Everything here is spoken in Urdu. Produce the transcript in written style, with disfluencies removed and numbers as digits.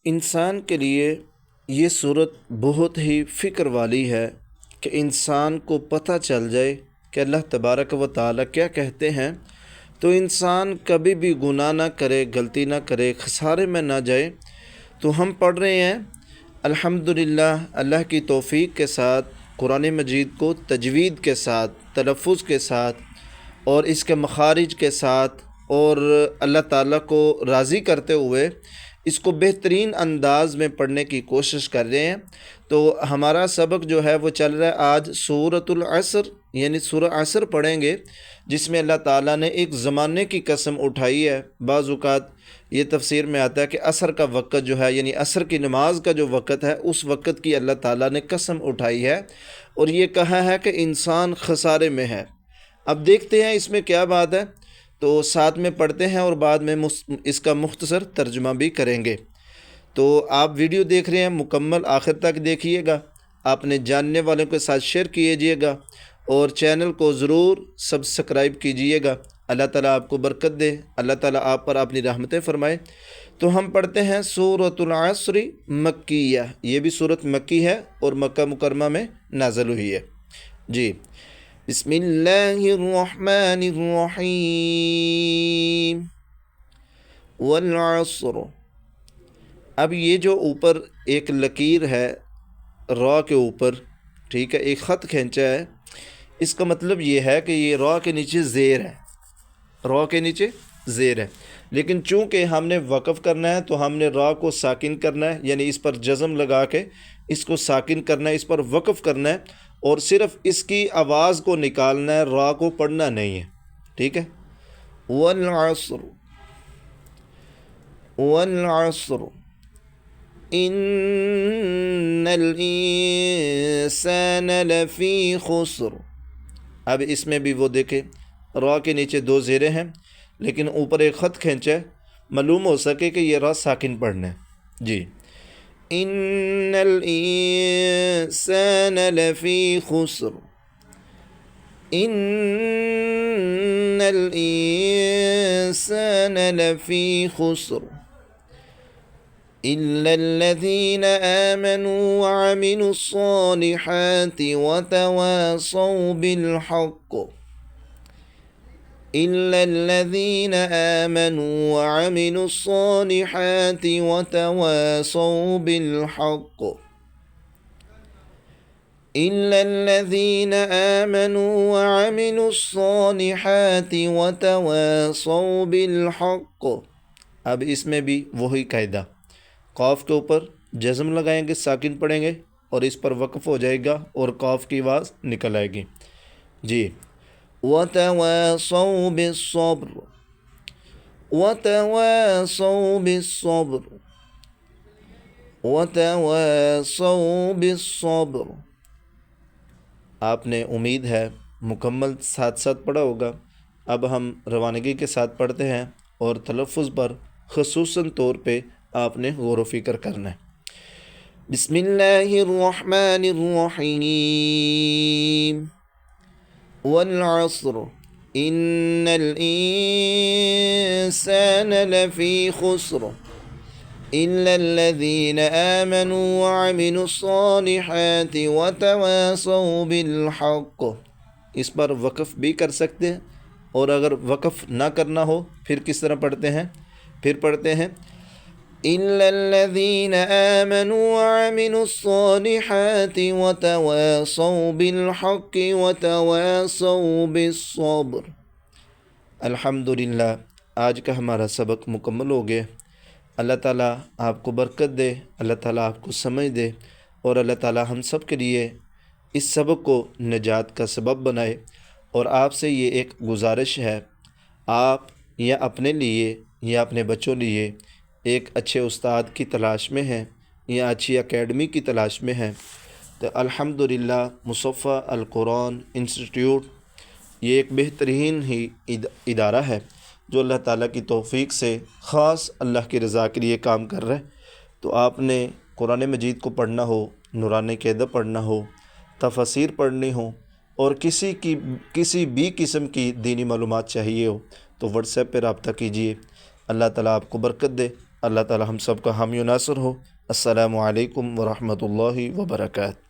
انسان کے لیے یہ صورت بہت ہی فکر والی ہے کہ انسان کو پتہ چل جائے کہ اللہ تبارک و تعالیٰ کیا کہتے ہیں، تو انسان کبھی بھی گناہ نہ کرے، غلطی نہ کرے، خسارے میں نہ جائے۔ تو ہم پڑھ رہے ہیں الحمدللہ اللہ کی توفیق کے ساتھ قرآن مجید کو تجوید کے ساتھ، تلفظ کے ساتھ اور اس کے مخارج کے ساتھ، اور اللہ تعالیٰ کو راضی کرتے ہوئے اس کو بہترین انداز میں پڑھنے کی کوشش کر رہے ہیں۔ تو ہمارا سبق جو ہے وہ چل رہا ہے آج سورۃ العصر، یعنی سورہ عصر پڑھیں گے، جس میں اللہ تعالیٰ نے ایک زمانے کی قسم اٹھائی ہے۔ بعض اوقات یہ تفسیر میں آتا ہے کہ عصر کا وقت جو ہے، یعنی عصر کی نماز کا جو وقت ہے، اس وقت کی اللہ تعالیٰ نے قسم اٹھائی ہے اور یہ کہا ہے کہ انسان خسارے میں ہے۔ اب دیکھتے ہیں اس میں کیا بات ہے، تو ساتھ میں پڑھتے ہیں اور بعد میں اس کا مختصر ترجمہ بھی کریں گے۔ تو آپ ویڈیو دیکھ رہے ہیں، مکمل آخر تک دیکھیے گا، اپنے جاننے والوں کے ساتھ شیئر کیجیے گا اور چینل کو ضرور سبسکرائب کیجیے گا۔ اللہ تعالیٰ آپ کو برکت دے، اللہ تعالیٰ آپ پر اپنی رحمتیں فرمائے۔ تو ہم پڑھتے ہیں سورۃ العصر مکیہ، یہ بھی سورت مکی ہے اور مکہ مکرمہ میں نازل ہوئی ہے۔ جی، بسم اللہ الرحمن الرحیم والعصر۔ اب یہ جو اوپر ایک لکیر ہے را کے اوپر، ٹھیک ہے، ایک خط کھینچا ہے، اس کا مطلب یہ ہے کہ یہ را کے نیچے زیر ہے، را کے نیچے زیر ہے، لیکن چونکہ ہم نے وقف کرنا ہے تو ہم نے را کو ساکن کرنا ہے، یعنی اس پر جزم لگا کے اس کو ساکن کرنا ہے، اس پر وقف کرنا ہے اور صرف اس کی آواز کو نکالنا ہے، را کو پڑھنا نہیں ہے، ٹھیک ہے۔ والعصر، والعصر ان الانسان لفی خسر۔ اب اس میں بھی وہ دیکھیں، را کے نیچے دو زیریں ہیں لیکن اوپر ایک خط کھینچا ہے، معلوم ہو سکے کہ یہ را ساکن پڑھنا ہے۔ جی، ان الانسان لفی خسر، ان الانسان لفی خسر إلا الذين آمنوا وعملوا الصالحات وتواصوا بالحق، إلا الذين آمنوا وعملوا الصالحات وتواصوا بالحق، إلا الذين آمنوا وعملوا الصالحات وتواصوا بالحق۔ اب اس میں بھی وہی قاعدہ، قاف کے اوپر جزم لگائیں گے، ساکن پڑھیں گے اور اس پر وقف ہو جائے گا اور قاف کی آواز نکل آئے گی۔ جی، وَتَوَاصَوْا بِالصَّبْرِ، وَتَوَاصَوْا بِالصَّبْرِ، وَتَوَاصَوْا بِالصَّبْرِ۔ آپ نے امید ہے مکمل ساتھ ساتھ پڑھا ہوگا۔ اب ہم روانگی کے ساتھ پڑھتے ہیں اور تلفظ پر خصوصاً طور پہ آپ نے غور و فکر کرنا ہے۔ بسم اللہ الرحمن الرحیم والعصر ان الانسان لفی خسر الا الذین آمنوا وعملوا الصالحات وتواصوا بالحق۔ اس پر وقف بھی کر سکتے ہیں، اور اگر وقف نہ کرنا ہو پھر کس طرح پڑھتے ہیں؟ پھر پڑھتے ہیں إِلَّا الَّذِينَ آمَنُوا وَعَمِلُوا الصَّالِحَاتِ وَتَوَاصَوْا بِالْحَقِّ وَتَوَاصَوْا بِالصَّبْرِ۔ الحمدللہ آج کا ہمارا سبق مکمل ہو گیا۔ اللہ تعالیٰ آپ کو برکت دے، اللہ تعالیٰ آپ کو سمجھ دے، اور اللہ تعالیٰ ہم سب کے لیے اس سبق کو نجات کا سبب بنائے۔ اور آپ سے یہ ایک گزارش ہے، آپ یا اپنے لیے یا اپنے بچوں لیے ایک اچھے استاد کی تلاش میں ہیں یا اچھی اکیڈمی کی تلاش میں ہیں، تو الحمدللہ مصفہ القرآن انسٹیٹیوٹ یہ ایک بہترین ہی ادارہ ہے جو اللہ تعالیٰ کی توفیق سے خاص اللہ کی رضا کے لیے کام کر رہا ہے۔ تو آپ نے قرآن مجید کو پڑھنا ہو، نورانی قاعدہ پڑھنا ہو، تفاسیر پڑھنی ہو، اور کسی بھی قسم کی دینی معلومات چاہیے ہو تو واٹس ایپ پہ رابطہ کیجیے۔ اللہ تعالیٰ آپ کو برکت دے۔ اللہ تعالی ہم سب کا حامی و ناصر ہو۔ السلام علیکم ورحمۃ اللہ وبرکاتہ۔